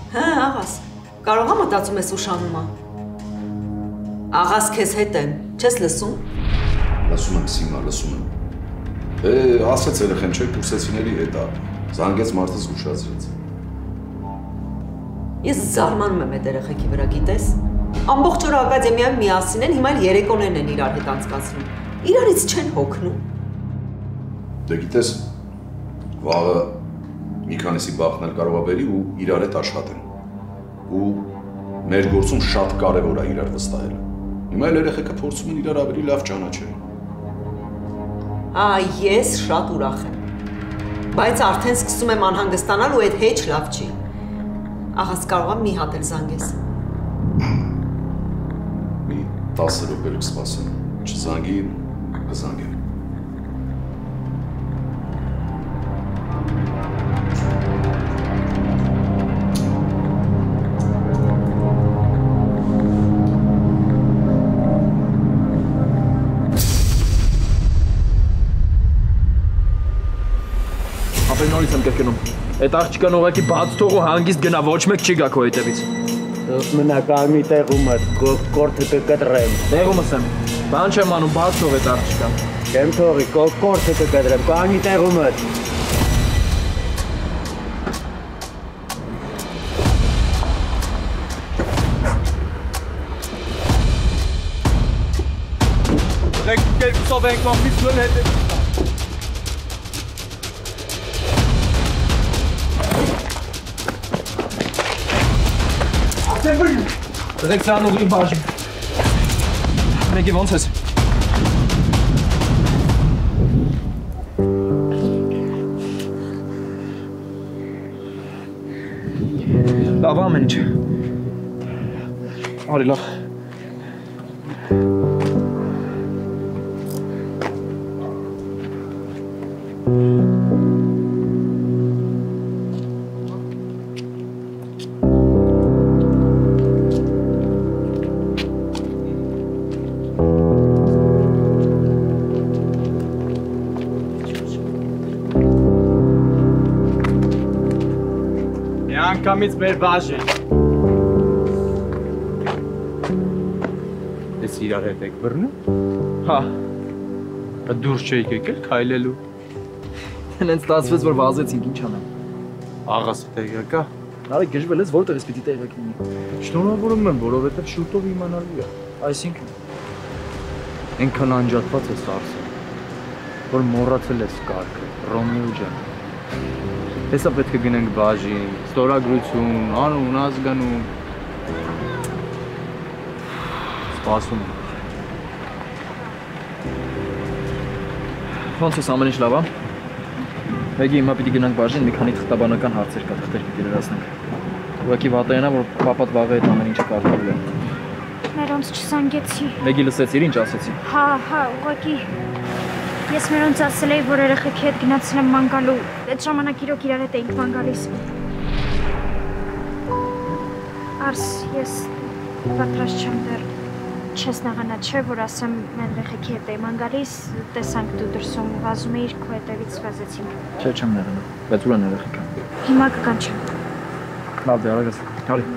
Հա, աղաս, կարող եմ մտածում ես ուշանումա։ Աղաս քեզ հետ եմ, չես լսում։ Լսում եմ Սիմա, լսում եմ։ Ասեց երեխեն չէ, կուրսեցիների հետ է, զանգեց մարդը զգուշացրեց։ Ես զարմանում եմ այդ երեխեքի վրա, գիտես։ Ամբողջ օրը ակադեմիայում միասին են, հիմա երեկոներն են իրար հետ անցկացնում։ Իրարից չեն հոգնում։ Դե գիտես, վաղը մի քանիսի բախնել կարող է բերի ու իրար հետ աշխատեն։ Ու մեր գործում շատ կարևոր է իրար վստահելը։ Հիմա էլ երեխեքը փորձում են իրար ավելի լավ ճանաչել։ Ես շատ ուրախ եմ, բայց արդեն սկսում եմ անհանգստանալ ու այդ հեչ լավ չի։ Աղաս կարող եմ մի հատ էլ զանգես։ Մի 10 րոպե կսպասեմ, չզանգի, կզանգեմ։ Նորից եմ կրկնում։ Այդ աղջիկան ուղղակի բաց թող ու հանգիստ գնա, ոչ մեկ չի գա քո հետևից։ Մնականի տեղում է, կորթը կկտրեմ։ Տեղումս եմ։ Բան չեմ անում, բաց թող այդ աղջիկան։ Չեմ թողի, կորթը կկտրեմ, կանի տեղում է։ Կերպսով ենք ամբիցն հետ։ Դրեք սան ուղի բաժին։ Մեկի ոնց ես։ Լավ ամեն ինչ։ Արի լավ։ Անգամից մեր բաժին։ Ես իրար հետ եք բռնում։ Հա։ Դուրս չէիք եկել քայլելու։ Հենց ստացվեց, որ վազեցինք, ինչ անեմ։ Աղասը տեղյակա։ Նարեկ գժվել ես, որտեղից պիտի տեղյակ լինի։ Շնորհավորում եմ, որովհետև շուտով իմանալու է։ Այսինքն Այնքան անջատված ես Արսեն, որ մոռացել ես կարգը, Ռոմեո ջան։ Հեսա պետք է գնենք բաժին, ստորագրություն, անուն, ազգանուն։ Սպասում եմ։ Ոնց ես ամեն ինչ լավ է։ Մեգի հիմա պիտի գնանք բաժին, մի քանի թղթաբանական հարցեր կա, թղթեր պիտի լրացնենք։ Ուղղակի վատայանա, որ պապատ վաղը այդ ամեն ինչը կարգավորել է։ Մերոնց չզանգեցի։ Մեգի լսեցիր, ինչ ասեցի։ Հա, ուղղակի ես մերոնց ասել էի, որ երեխեքի հետ գնացել եմ ման գալու, այդ ժամանակ իրոք իրար հետ էինք ման գալիս։ Արս, ես պատրաստ չեմ դեռ, չես նաղանա չէ, որ ասեմ մեր երեխեքի հետ էի ման գալիս, տեսանք դու դրսում վազում էիր, քո հետևից վազեցինք։ Չէ, չեմ նեղանա, բայց ուր են երեխեքը։ Հիմա կկանչեմ։ Լավ դե, արագ արի։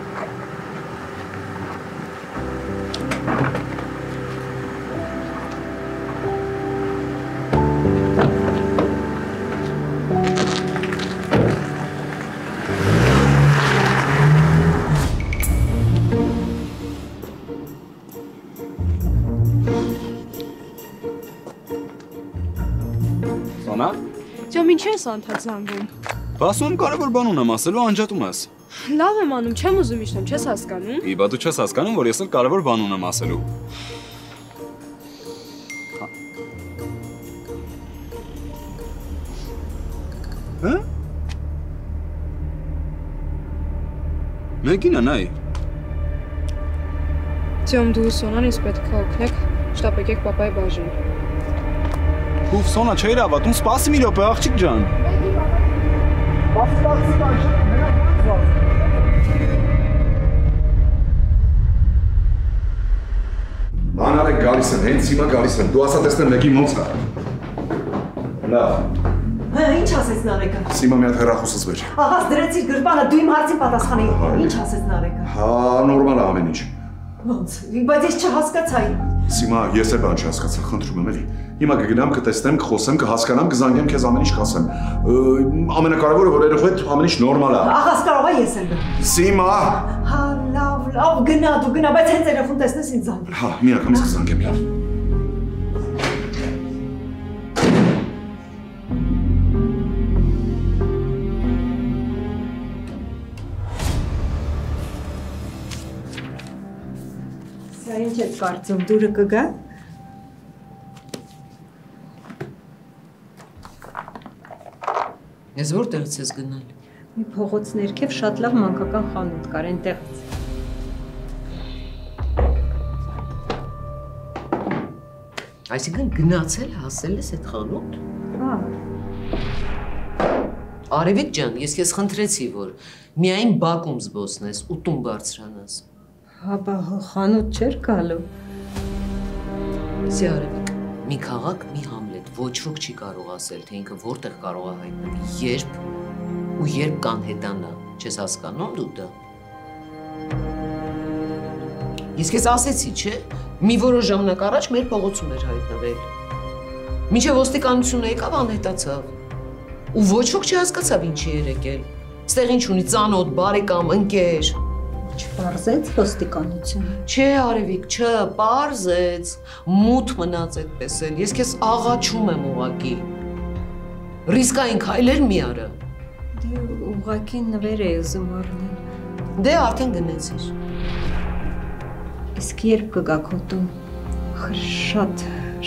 Ջամ, ինչ ես անդադ զանգում։ Բասում կարևոր բան ունեմ ասելու, անջատում ես։ Լավ եմ անում, չեմ ուզում իշտեմ, չես հասկանում։ Իբա դու չես հասկանում, որ ես էլ կարևոր բան ունեմ ասելու։ Հա? Մեկինը նայ։ Ջամ, դու Սոնան ինձ պետք է օգնեք, շտապ եկեք պապայի բաժին։ Ուֆ, Սոնա, չէիր ավատում, սպասի մի րոպե, աղջիկ ջան։ Մանարեք գալիս են, հենց հիմա գալիս են, դու ասա տեսնեմ մեկի ոնց է։ Լավ, Ինչ ասեց Նարեկը։ Սիմա մի հատ հեռախոսս բեր։ Ահա դրեցիր գրպանը, դու իմ հարցին պատասխանի։ Ինչ ասեց Նարեկը։ Հա, նորմալ է ամեն ինչ։ Ոնց, բայց ես չհասկացա։ Սիմա, ես էլ բան չհասկացա, խնդրում եմ էլի։ Հիմա կգնամ, կտեսնեմ, կխոսեմ, կհասկանամ, կզանգեմ քեզ ամեն ինչ կասեմ։ Ամենակարևորը որ երեխու հետ ամեն ինչ նորմալ է։ Ահա կարող է ես էլ։ Սիմա։ Հա, լավ, գնա, դու գնա, բայց հենց երեխուն տեսնես ինձ զանգի։ Հա, մի անգամ կզանգեմ, լավ։ Ինչ ես կարծում, դուրը կգա։ Ես որտեղից ես գնալ։ Մի փողոց ներքև շատ լավ մանկական խանութ կար այնտեղից։ Այսինքն գնացել հասել ես այդ խանութ։ Հա։ Արևիկ ջան, ես քեզ խնդրեցի, որ միայն բակում զբոսնես ու տուն բարձրանաս։ Հա, բա խանութ չէր գալու։ Սի Արևիկ, մի քաղաք, մի Համլետ, ոչ ոք չի կարող ասել, թե ինքը որտեղ կարող է հայտնվի, երբ կանհետանա, չես հասկանում դու դա։ Ես քեզ ասեցի, չէ՞, մի որոշ ժամանակ առաջ մեր փողոցում էր հայտնվել։ Մինչև ոստիկանությունը եկավ, անհետացավ։ Ու ոչ ոք չհասկացավ ինչի էր եկել։ Ստեղ ինչ ունի ծանոթ, բարեկամ, ընկեր։ Չպարզեց ոստիկանությունը։ Չէ, Արևիկ, չպարզեց, մութ մնաց այդպես էլ, ես քեզ աղաչում եմ ուղղակի։ Ռիսկային քայլեր մի արա։ Դե ուղղակի նվեր էի ուզում առնել։ Դե արդեն գնացիր։ Իսկ երբ կգա քո տուն։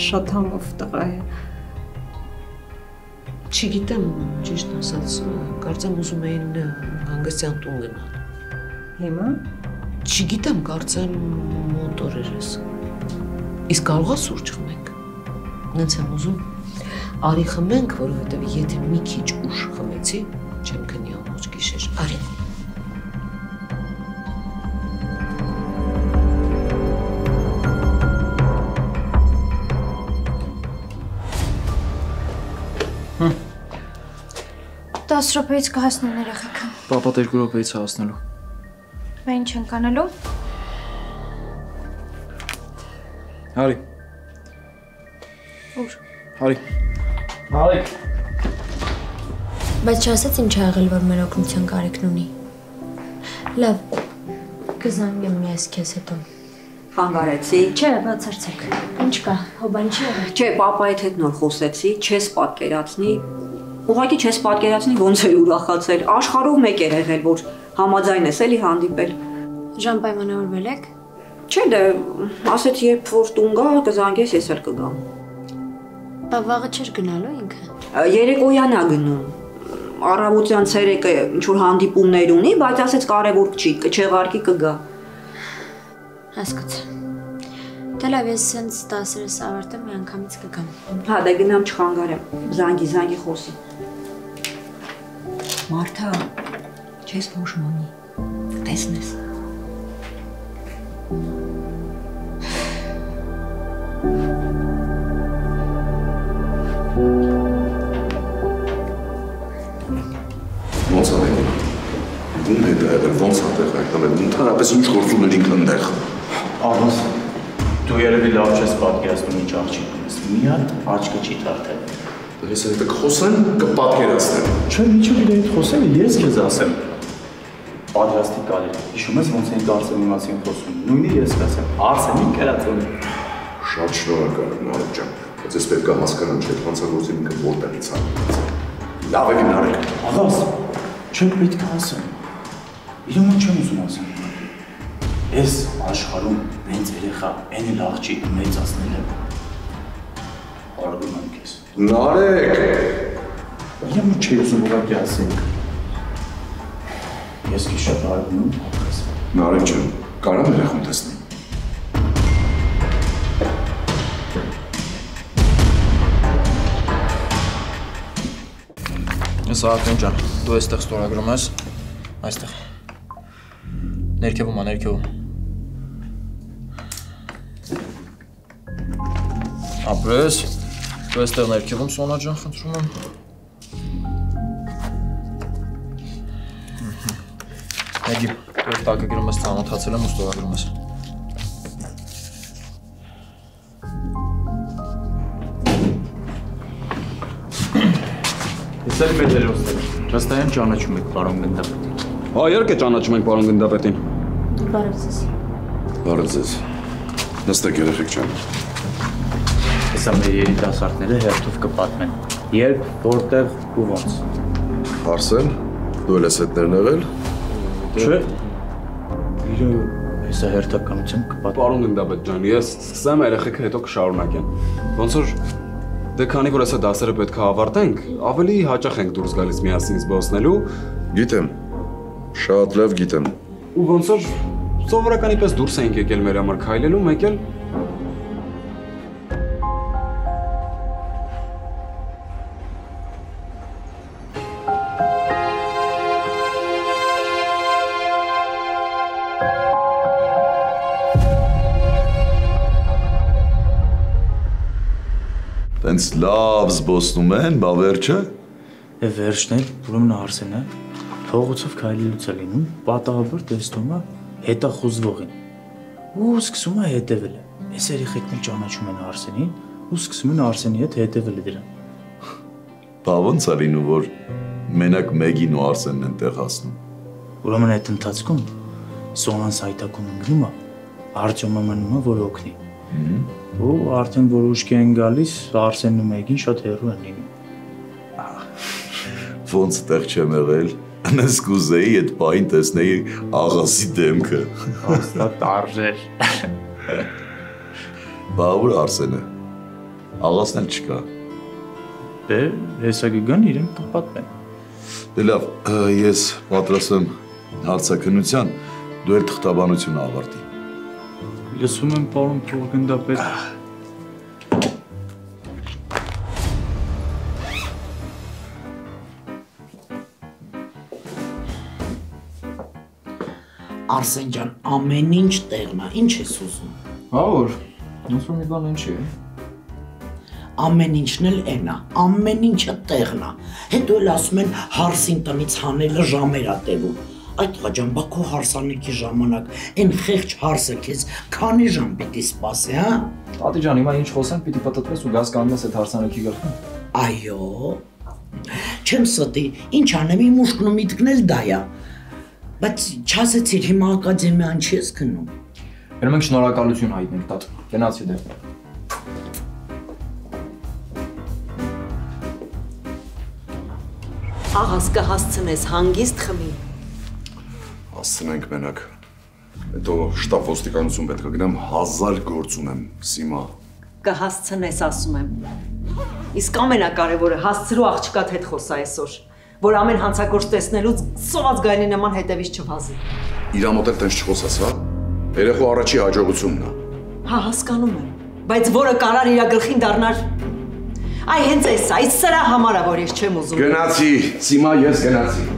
Շատ համով տղա է։ Չգիտեմ, ճիշտ ասած, կարծեմ ուզում էին հանգստյան տուն գնալ։ Հիմա։ Չգիտեմ, կարծեմ մոտ օրեր ես։ Իսկ կարող է սուրճ խմենք։ Նենց եմ ուզում։ Արի խմենք, որովհետև եթե մի քիչ ուշ խմեցի, չեմ քնի ամոճ գիշեր։ Արի։ Տաս րոպեից կհասնեն երեխեքը։ Պապա 2 րոպեից է հասնելու։ Բա ինչ ենք անելու։ Հարի։ Ուր։ Հարի։ Հարի։ Բայց չասեց ինչ ա եղել, որ մեր օգնության կարիքն ունի։ Լավ, կզանգեմ ես քեզ հետո։ Խանգարեցի։ Չէ, բացարձակ։ Ինչ կա, հոբան չի եղել։ Չէ, պապայիդ հետ նոր խոսեցի, չես պատկերացնի։ Ուղղակի չես պատկերացնի ոնց էր ուրախացել։ Աշխարհով մեկ էր եղել, որ համաձայն ես էլի հանդիպել։ Ժամ պայմանավորվել եք։ Չէ, դե ասեցի երբ որ տուն գա, կզանգես, ես էլ կգամ։ Բա վաղը չէր գնալու ինքը։ Երեկոյան ա գնում։ Առավոտյան ցերեկը ինչ որ հանդիպումներ ունի, բայց ասեց կարևոր չի, կչեղարկի կգա։ Հասկացա։ Դե լավ, ես սենց 10-րս ավարտեմ, մի անգամից կգամ։ Հա, դե գնամ չխանգարեմ։ Զանգի խոսի։ Մարթա, չես փոշմանի։ Տեսնես։ Ոնց է եղել։ Ում հետ է եղել, ոնց է տեղ հայտնվել, ընդհանրապես ինչ գործ ունեն ինքը ընդեղ։ Ահաս, դու երևի լավ չես պատկերացնում ինչ աղջիկ ունես, մի հատ աչքը չի թարթել։ Ես հետ կխոսեմ, կպատկերացնեմ։ Չէ, ինչու գիտե այդ խոսել, ես քեզ ասեմ։ Պատրաստի կարելի։ Հիշում ես ոնց էին Արսենի մասին խոսում։ Նույնը ես կասեմ, Արսենին կերածում։ Շատ շնորհակալ եմ, Նարեկ ջան, բայց ես պետք է հասկանամ, թե հանցագործին ինքը որտեղից է։ Լավ է Նարեկ։ Աղաս, չենք պետք է ասեմ։ Իրոք չեմ ուզում ասեմ։ Ես աշխարհում հենց երեխա այն էլ աղջիկ մեծացնել եմ։ Արագում եմ քեզ։ Նարեկ։ Իրոք չի ուզում ուղղակի ասենք։ Ես քիչ շատ արագում եմ հոգս։ Նարեկ ջան, կարամ երեխուն տեսնեմ։ Սահակյան ջան, դու այստեղ ստորագրում ես, այստեղ։ Ներքևում է, ներքևում։ Ապրես, դու այստեղ ներքևում Սոնա ջան, խնդրում եմ։ Մեգի, դու տակը գրում ես ծանոթացել եմ ու ստորագրում ես։ Ես էլ մեծերոստել, ճաստայան ճանաչում եք պարոն գնդապետին։ Հա, իհարկե ճանաչում ենք պարոն գնդապետին։ Բարև ձեզ։ Բարև ձեզ։ Նստեք երեխեք ջան։ Հեսա մեր երիտասարդները հերթով կպատմեն։ Երբ, որտեղ ու ոնց։ Արսեն, դու էլ ես հետներն եղել։ Չէ։ Իրը հեսա հերթականությամբ կպատմեն։ Պարոն գնդապետ ջան, ես սկսեմ, երեխեքը հետո կշարունակեն։ Ոնց որ դե քանի որ հեսա դասերը պետք է ավարտենք, ավելի հաճախ ենք դուրս գալիս միասին զբոսնելու։ Գիտեմ։ Շատ լավ գիտեմ։ Ու ոնց որ սովորականի պես դուրս ենք եկել մեր համար քայլելու, մեկ էլ Տենց լավ զբոսնում են, բա վերջը։ Է վերջն էլ, ուրեմն Արսենը փողոցով քայլելուց է լինում, պատահաբար տեսնում է հետախուզվողին։ Ու սկսում է հետևել։ Այս երեխեքն ճանաչում են Արսենին ու սկսում են Արսենի հետ հետևել դրան։ Բա ոնց է լինում, որ մենակ Մեգին ու Արսենն են տեղ հասնում։ Ուրեմն այդ ընթացքում Սոնան սայթակում ընկնում է, Արտյոմը մնում է, որ օգնի։ Ու արդեն որ ուշքի են գալիս, Արսենն ու Մեգին շատ հեռու են լինում։ Ոնց տեղ չեմ եղել, նես կուզեի այդ պահին տեսնեի աղասի դեմքը։ Հաստատ արժեր։ Բա ուր Արսենը։ Աղասն էլ չկա։ Դե, հեսա կգան իրեն կպատմեն։ Դե լավ, ես պատրաստ եմ հարցաքննության, դու էլ թղթաբանությունը ավարտի։ Լսում եմ պարոն փոխգնդապետ։ Արսեն ջան, ամեն ինչ տեղն է, ինչ ես ուզում։ Հա որ, ոնց որ մի բան ինչի է։ Ամեն ինչն էլ էն է, ամեն ինչը տեղն է։ Հետո էլ ասում են հարսին տնից հանելը ժամեր է տևում։ Այդ ղաջան, բա քո հարսանեկի ժամանակ այն խեղճ հարսը քեզ քանի ժամ պիտի սպասի, հա։ Տատի ջան, հիմա ինչ խոսենք, պիտի պտտվես ու գազ կաննես այդ հարսանեկի գլխին։ Այո։ Չեմ ստի, ինչ անեմ, իմ ուշքն ու միտքն էլ դա է։ Բայց չասեցիր հիմա ակադեմիան չես գնում։ Գնում ենք շնորհակալություն հայտնենք, տատ։ Գնացի դե։ Աղաս կհասցնես հանգիստ խմի։ Հասցնենք մենակ։ Հետո շտապ ոստիկանություն պետք է գնամ, 1000 գործ ունեմ, Սիմա։ Կհասցնես, ասում եմ։ Իսկ ամենակարևորը հասցրու աղջկադ հետ խոսա այսօր, որ ամեն հանցագործ տեսնելուց սոված գայլի նման հետևից չվազի։ Իրա մոտ էլ տենց չխոսաս, հա։ Երեխու առաջի հաջողությունն է։ Հա, հասկանում եմ, բայց որը կարար իրա գլխին դառնար։ Այ հենց այս սրա համար է, որ ես չեմ ուզում։ Գնացի, Սիմա, ես գնացի։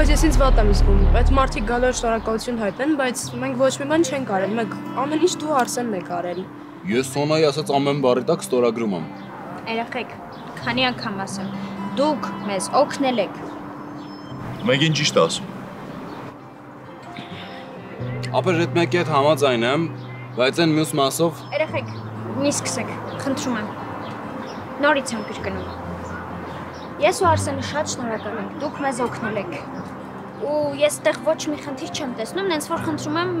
Բայց ես ինձ վատ եմ զգում, այդ մարդիկ գալու շնորհակալություն հայտնեն, բայց մենք ոչ մի բան չենք արել, մենք ամեն ինչ դու Արսենն եք արել։ Ես Սոնայի ասած ամեն բառի տակ ստորագրում եմ։ Երեխեք, քանի անգամ ասեմ, դուք մեզ օգնել եք։ Մեգին ճիշտ ասում։ Ապեր այդ մեկի հետ համաձայն եմ, բայց այն մյուս մասով Երեխեք, մի սկսեք, խնդրում եմ։ Նորից եմ կրկնում։ Ես ու Արսենը շատ շնորհակալ ենք, դուք մեզ օգնել եք։ Ու ես այդտեղ ոչ մի խնդիր չեմ տեսնում, նենց որ խնդրում եմ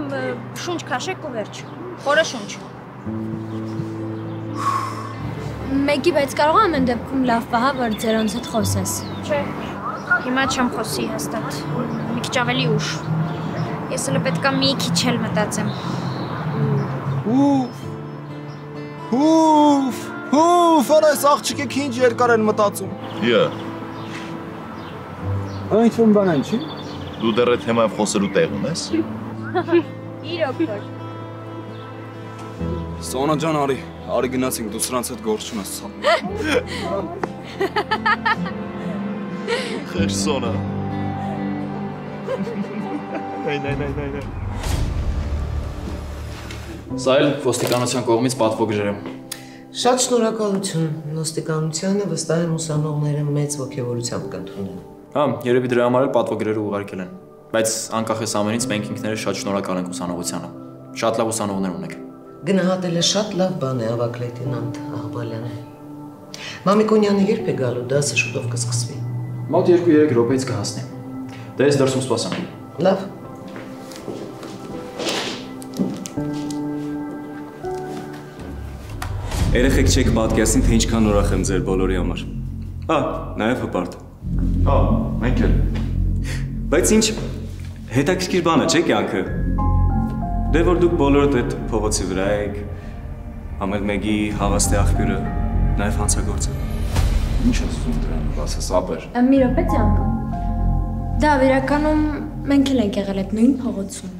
շունչ քաշեք ու վերջ։ Խորը շունչ։ Մեգի, բայց կարող եմ ամեն դեպքում լավ պահա, որ ձերանց հետ խոսես։ Չէ, հիմա չեմ խոսի հաստատ, մի քիչ ավելի ուշ։ Ես էլ պետքա մի քիչ էլ մտածեմ։ Որ այս աղջիկեք ինչ երկար են մտածում։ Յա։ Ինչ որ բան են, չի։ Դու դեռ այդ թեմայով խոսելու տեղ ունես։ Իրոք որ։ Սոնա ջան, արի գնացինք, դու սրանց հետ գործ չունես։ Խերսոնա։ Նայ։ Սա էլ ոստիկանության կողմից պատվոգրեր եմ։ Շատ շնորհակալություն։ Ոստիկանությանը վստահ եմ ուսանողները մեծ ոգևորությամբ կընդունեն։ Հա, երևի դրա համար էլ պատվոգրերը ուղարկել են։ Բայց անկախ էս ամենից մենք ինքներս շատ շնորհակալ ենք ուսանողությանը։ Շատ լավ ուսանողներ ունեք։ Գնահատելը շատ լավ բան է, ավագ լեյտենանտ Աղբալյանը։ Մամիկոնյանը երբ է գալու, դասը շուտով կսկսվի։ Մոտ 2-3 րոպեից կհասնի։ Դե ես դրսում սպասեմ։ Լավ։ Երեխեք չեք պատկերացնի, թե ինչքան ուրախ եմ ձեր բոլորի համար։ Հա, նաև հպարտ։ Հա, մենք էլ։ Բայց ինչ հետաքրքիր բան է, չէ՞ կյանքը։ Դե որ դուք բոլորդ այդ փողոցի վրա եք, ամեն մեկի հավաստի աղբյուրը, նաև հանցագործը։ Ինչ ես ուզում դրանով ասես, ապեր։ Մի րոպե ծանկ։ Դա իրականում մենք էլ ենք եղել այդ նույն փողոցում։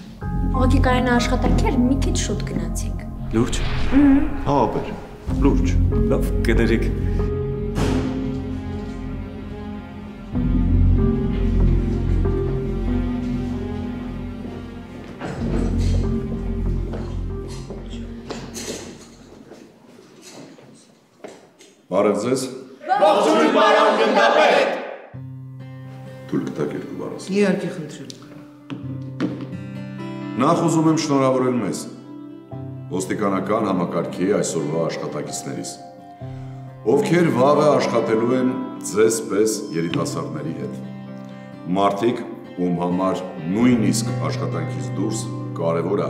Ուղղակի Կարենը աշխատանքեր մի քիչ շուտ գնացինք։ Լուրջ։ Հա, ապեր։ Լուրջ։ Լավ, կներեք։ Բարև ձեզ։ Ողջույն պարոն գնդապետ։ Թույլ կտակ երկու բառ։ Իհարկե խնդրեմ։ Նախ ուզում եմ շնորհավորել մեզ ոստիկանական համակարգի այսօրվա աշխատակիցներից, ովքեր վաղը աշխատելու են ձեզ պես երիտասարդների հետ։ Մարդիկ, ում համար նույնիսկ աշխատանքից դուրս կարևոր է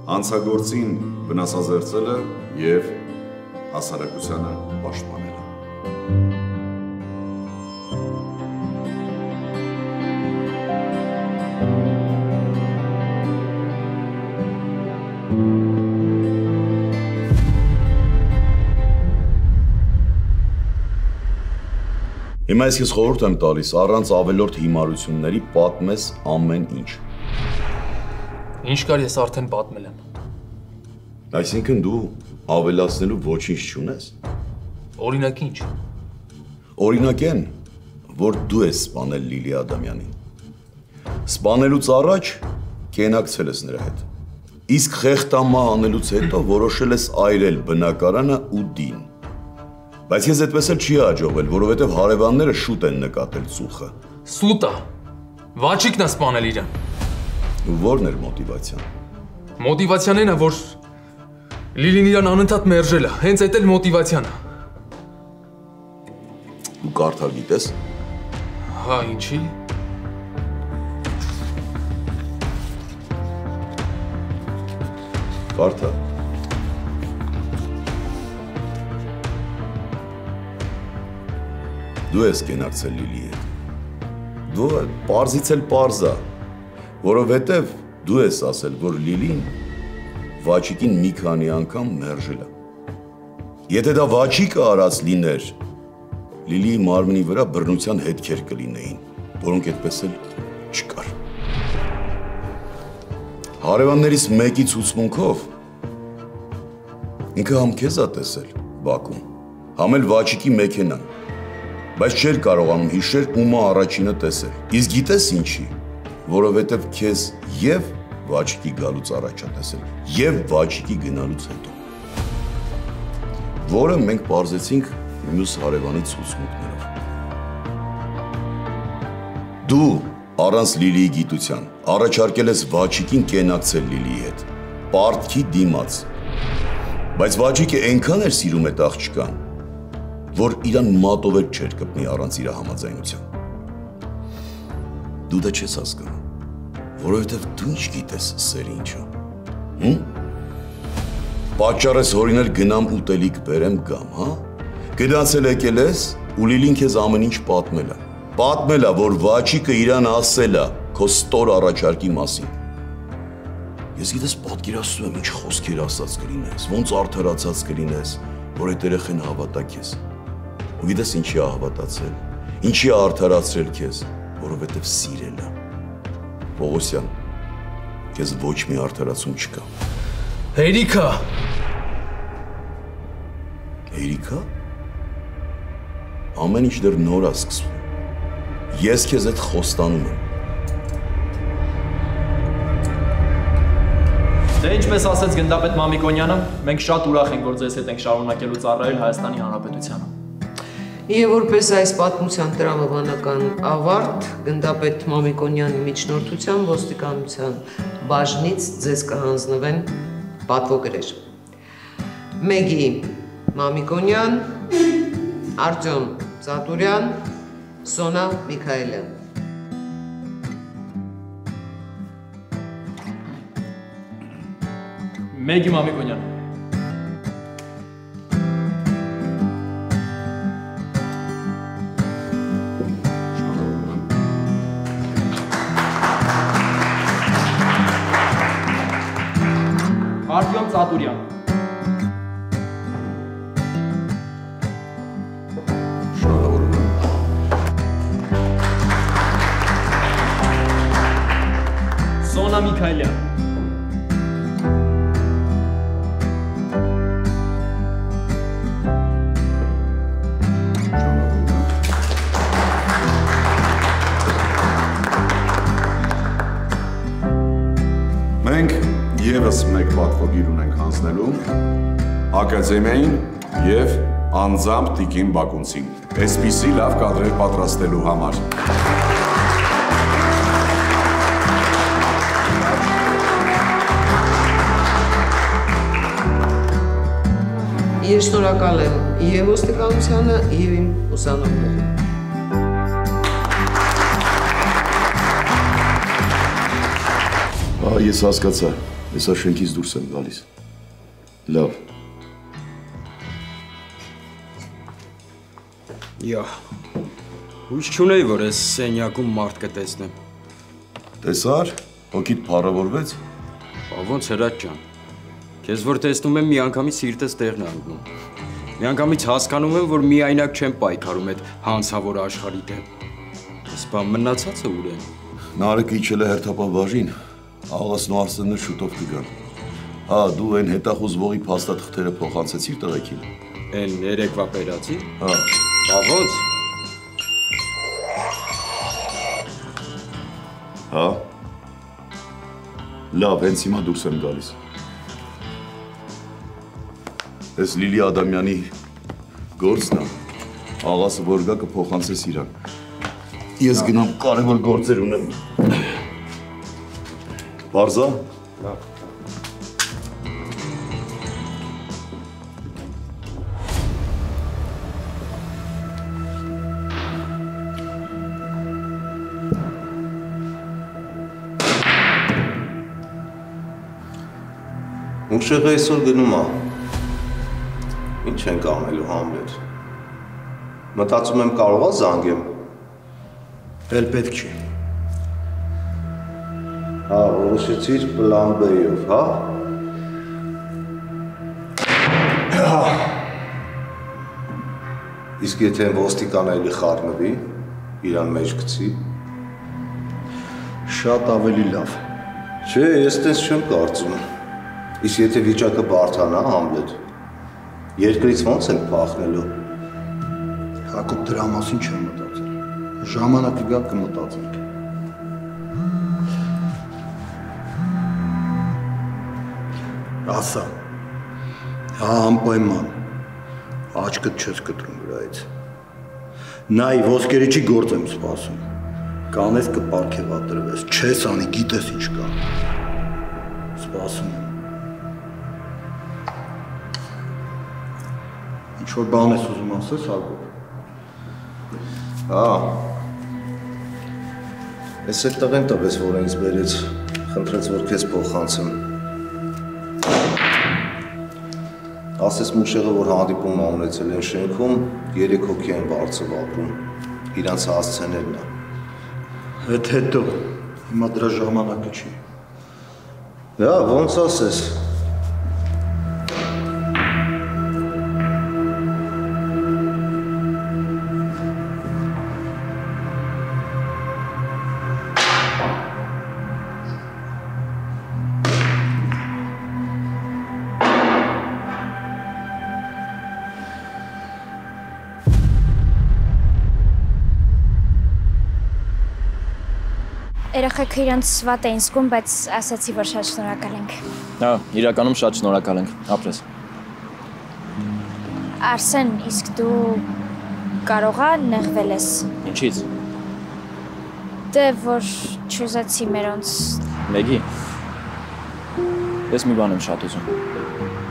հանցագործին վնասազերծելը և հասարակությանը պաշտպանելը։ Հիմա ես խորհուրդ եմ տալիս առանց ավելորդ հիմարությունների պատմես ամեն ինչ։ Ինչ կար ես արդեն պատմել եմ։ Այսինքն դու ավելացնելու ոչինչ չունես։ Օրինակ ինչ։ Օրինակ են, որ դու ես սպանել Լիլի Ադամյանին։ Սպանելուց առաջ կենակցել ես նրա հետ։ Իսկ խեղտամա անելուց հետո որոշել ես այրել բնակարանը ու դին։ Բայց ես այդպես էլ չի հաջողվել, որովհետև հարևանները շուտ են նկատել ծուխը։ Սուտա։ Վաչիկն է սպանել իրան։ Որն էր մոտիվացիան։ Մոտիվացիան այն է, որ Լիլին իրան անընդհատ մերժել է, հենց այդ էլ մոտիվացիան է։ Դու կարդալ գիտես։ Հա, ինչի։ Կարդա։ Դու ես կենակցել Լիլի հետ։ Դու պարզից էլ պարզ է, որովհետև դու ես ասել, որ Լիլին Վաչիկին մի քանի անգամ մերժել է։ Եթե դա Վաչիկը արած լիներ, Լիլիի մարմնի վրա բռնության հետքեր կլինեին, որոնք այդպես էլ չկար։ Հարևաններից մեկի ցուցմունքով ինքը համ քեզ է տեսել Բաքում, համ էլ Վաչիկի մեքենան, բայց չէր կարողանում հիշել ումա առաջինը տեսել։ Իսկ գիտես ինչի, որովհետև քեզ և Վաչիկի գալուց առաջ է տեսել, և Վաչիկի գնալուց հետո, որը մենք պարզեցինք մյուս հարևանի ցուցմունքներով։ Դու առանց Լիլիի գիտության առաջարկել ես Վաչիկին կենակցել Լիլիի հետ, պարտքի դիմաց, բայց Վաչիկը այնքան էր սիրում այդ աղջկան, որ իրան մատով էլ չէր կպնի առանց իր համաձայնության։ Դու դա չես հասկանում, որովհետև դու ինչ գիտես սերը ինչա։ Պատճառ ես հորինել գնամ ուտելիք բերեմ գամ, հա։ Գնացել եկել ես ու Լիլին քեզ ամեն ինչ պատմել է։ Պատմել է, որ Վաչիկը իրան ասել է քո ստոր առաջարկի մասին։ Ես գիտես պատկերացնում եմ ինչ խոսքեր ասած կլինես, ոնց արդարացած կլինես, որ այդ երեխեն հավատա քեզ։ Ու գիտես ինչի է հավատացել, ինչի է արդարացրել քեզ, որովհետև սիրել է։ Պողոսյան, քեզ ոչ մի արդարացում չկա։ Հերիքա։ Հերիքա։ Ամեն ինչ դեռ նոր է սկսվում։ Ես քեզ այդ խոստանում եմ։ Դե ինչպես ասեց գնդապետ Մամիկոնյանը, մենք շատ ուրախ ենք, որ ձեզ հետ ենք շարունակելու ծառայել Հայաստանի Հանրապետությանը։ Եվ որպես այս պատմության տրամաբանական ավարտ, գնդապետ Մամիկոնյանի միջնորդությամբ ոստիկանության բաժնից ձեզ կհանձնվեն պատվոգրեր։ Մեգի Մամիկոնյան, Արտյոմ Ծատուրյան, Սոնա Միքայելյան։ Մեգի Մամիկոնյան։ Արտյոմ Ծատուրյան։ Սոնա Միքայելյան։ Մենք եւս մեկ պատվոգիր ունենք հանձնելու ակադեմիային եւ անձամբ Տիկին Բակունցին։ Այսպիսի լավ կադրեր պատրաստելու համար։ Ես շնորհակալ եմ եւ ոստիկանությանը եւ իմ ուսանողներին։ Ես հասկացա, ես շենքից դուրս եմ գալիս։ Լավ։ Հույս չունեի, որ ես սենյակում մարդ կտեսնեմ։ Տեսար, հոգիդ փառավորվեց։ Ոնց հրաչ ջան։ Քեզ որ տեսնում եմ, միանգամից սիրտս տեղն է ընկնում։ Միանգամից հասկանում եմ, որ միայնակ չեմ պայքարում այդ հանցավոր աշխարհի դեմ։ Իսկ մնացածը ուր են։ Նարեկը իջել է հերթապահ բաժին, աղասն ու Արսենը շուտով կգան։ Հա, դու այն հետախուզվողի փաստաթղթերը փոխանցեցիր տղեկին։ Այն երեկվա բերացի։ Հա։ Ոնց։ Հա։ Լավ, հենց հիմա դուրս եմ գալիս։ Ես Լիլի Ադամյանի գործն է, աղասը որ գա կփոխանցես իրան։ Ես գնամ կարևոր գործեր ունեմ։ Պարզա։ Լավ։ Ուշեղը այսօր գնում է։ Ինչ ենք անելու Համլետ։ Մտածում եմ կարող է զանգեմ։ Էլ պետք չի։ Հա, որոշեցիր պլան B-ով, հա։ Իսկ եթե ոստիկանը էլի խառնվի, իրան մեջ գցի։ Շատ ավելի լավ։ Չէ, ես տես չեմ կարծում։ Իսկ եթե վիճակը բարդանա, Համլետ, երկրից ոնց ենք փախնելու։ Հակոբ, դրա մասին չեմ մտածել։ Ժամանակը գա կմտածենք։ Ասա, հա անպայման, աչքդ չես կտրում վրայից։ Նայ, ոսկերիչի գործ եմ սպասում, կանես կպարգևատրվես, չես անի, գիտես ինչ կա։ Սպասում եմ։ Ինչ-որ բան ես ուզում ասես, Հակոբ։ Հա, ես այդ տղեն տվես, որ ինձ բերեց, խնդրեց, որ քեզ փոխանցեմ։ Ասես Մուշեղը, որ հանդիպում է ունեցել են շենքում, 3 հոգի են բարձր ապրում, իրանց հասցեներն է։ Հետ հետո, հիմա դրա ժամանակը չի։ Հա, ոնց ասես։ Երեխեքը իրանց վատ էին զգում, բայց ասացի, որ շատ շնորհակալ ենք։ Հա, իրականում շատ շնորհակալ ենք, ապրես։ Արսեն, իսկ դու կարողա նեղվել ես։ Ինչից։ Դե որ չուզեցի մերոնց։ Մեգի։ Ես մի բան եմ շատ ուզում,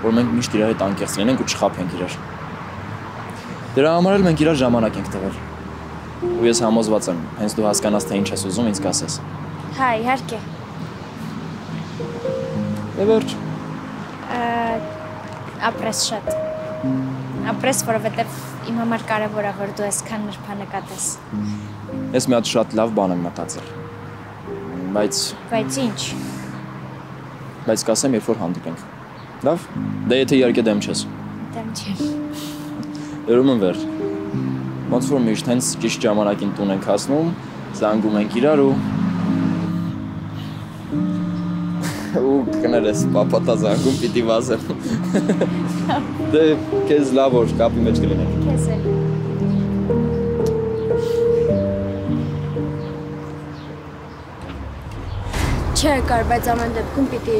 որ մենք միշտ իրար հետ անկեղծ լինենք ու չխաբենք իրար։ Դրա համար էլ մենք իրար ժամանակ ենք տվել։ Ու ես համոզված եմ, հենց դու հասկանաս, թե ինչ ես ուզում, ինձ կասես։ Հա, իհարկե։ Դե վերջ։ Ապրես շատ։ Ապրես, որովհետև իմ համար կարևոր է, որ դու այսքան նրբանկատես։ Ես մի հատ շատ լավ բան եմ մտածել։ Բայց ինչ։ Բայց կասեմ, երբ որ հանդիպենք։ Լավ։ Դե եթե իհարկե դեմ չես։ Դեմ չեմ։ Երում եմ վերջ։ Ոնց որ միշտ հենց ճիշտ ժամանակին տուն ենք հասնում, զանգում ենք իրար ու կներես, պապատա զանգում պիտի վազեմ։ Դե քեզ լավ որ կապի մեջ կլինենք։ Քեզ էլ։ Չէ, կար, բայց ամեն դեպքում պիտի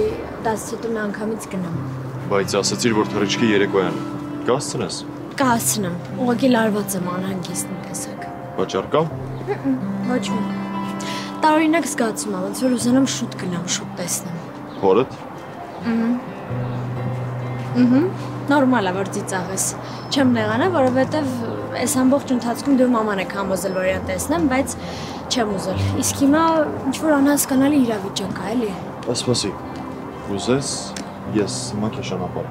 10 հետո մի անգամից գնամ։ Բայց ասացիր, որ թռիչքի երեկոյան կհասցնես։ Կհասցնեմ, ուղղակի լարված եմ անհանգիստ մի տեսակ։ Պատճառ կա։ Ոչ մի։ Տարօրինակ զգացում եմ, ոնց որ ուզենամ շուտ գնամ, շուտ տեսնեմ։ Հորդ։ Նորմալ է, որ ծիծաղես։ Չեմ նեղանա, որովհետև այս ամբողջ ընթացքում դու մաման եք համոզել, որ իրան տեսնեմ, բայց չեմ ուզել։ Իսկ հիմա ինչ-որ անհասկանալի իրավիճակ է, էլի։ Ասպասի, ուզես, ես հիմա քեզ ճանապարհ։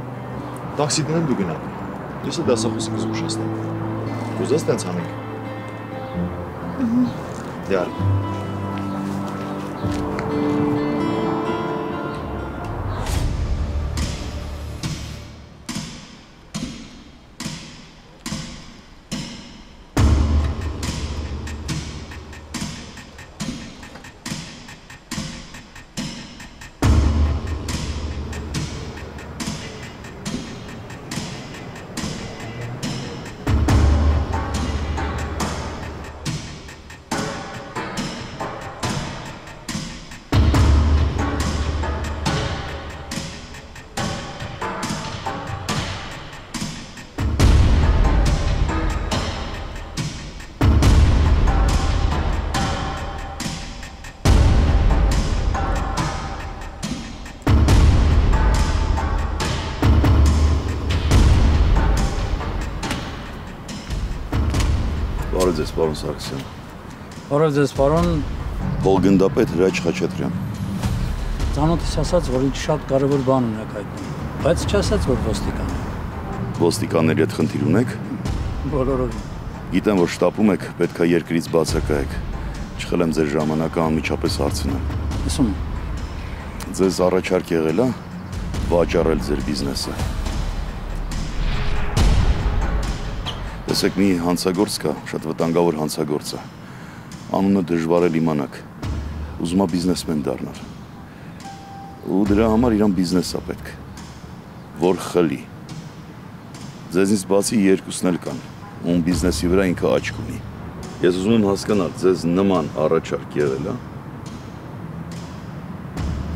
Տաքսի դնեմ դու գնա։ Ես էլ դասախոսի կզուշացնեմ։ Ուզես տենց անենք։ Դե արի։ Բարև ձեզ, պարոն Սարգսյան։ Բարև ձեզ, պարոն Գնդապետ Հրաչ Խաչատրյան։ Ծանոթս ասաց, որ ինչ շատ կարևոր բան ունեք հայտնում, բայց չասաց, որ ոստիկան է։ Ոստիկանների հետ խնդիր ունեք։ Բոլորովին։ Գիտեմ, որ շտապում եք, պետք է երկրից բացակայեք։ Չխլեմ ձեր ժամանակը անմիջապես հարցնեմ։ Լսում։ Ձեզ առաջարկ եղել է վաճառել ձեր բիզնեսը։ Տեսեք, մի հանցագործ կա, շատ վտանգավոր հանցագործ է։ Անունը դժվար է իմանաք։ Ուզում է բիզնեսմեն դառնալ։ Ու դրա համար իրան բիզնես է պետք, որ խլի։ Ձեզնից բացի երկուսն էլ կան, ում բիզնեսի վրա ինքը աչք ունի։ Ես ուզում եմ հասկանալ, ձեզ նման առաջարկ եղել է։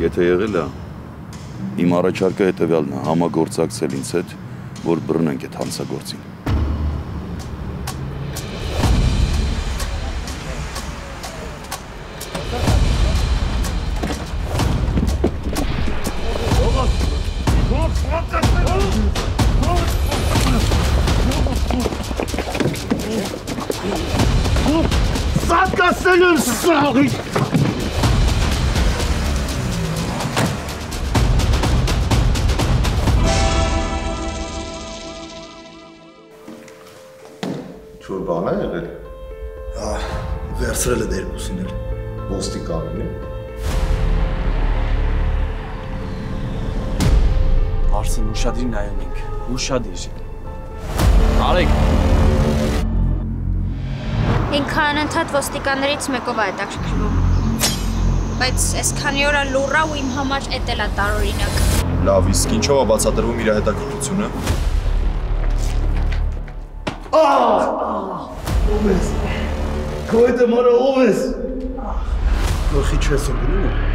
Եթե եղել է, իմ առաջարկը հետևյալն է, համագործակցել ինձ հետ, որ բռնենք այդ հանցագործին։ Սատկասել են սաղի։ Չոր բան է եղել։ Վերցրել է երկուսին էլ։ Ոստիկանին է։ Արսեն, ուշադիր նայում ենք, ուշադիր։ Արեք։ Ինքը անընդհատ ոստիկաններից մեկով է հետաքրքրվում։ Բայց այսքանի օր լուռա ու իմ համար էդ էլ է տարօրինակ։ Լավ, իսկ ինչով է բացատրվում իր հետաքրքրությունը։ Ով ես։ Քո հետ մորը ով ես։ Գլխի չես ընկնում։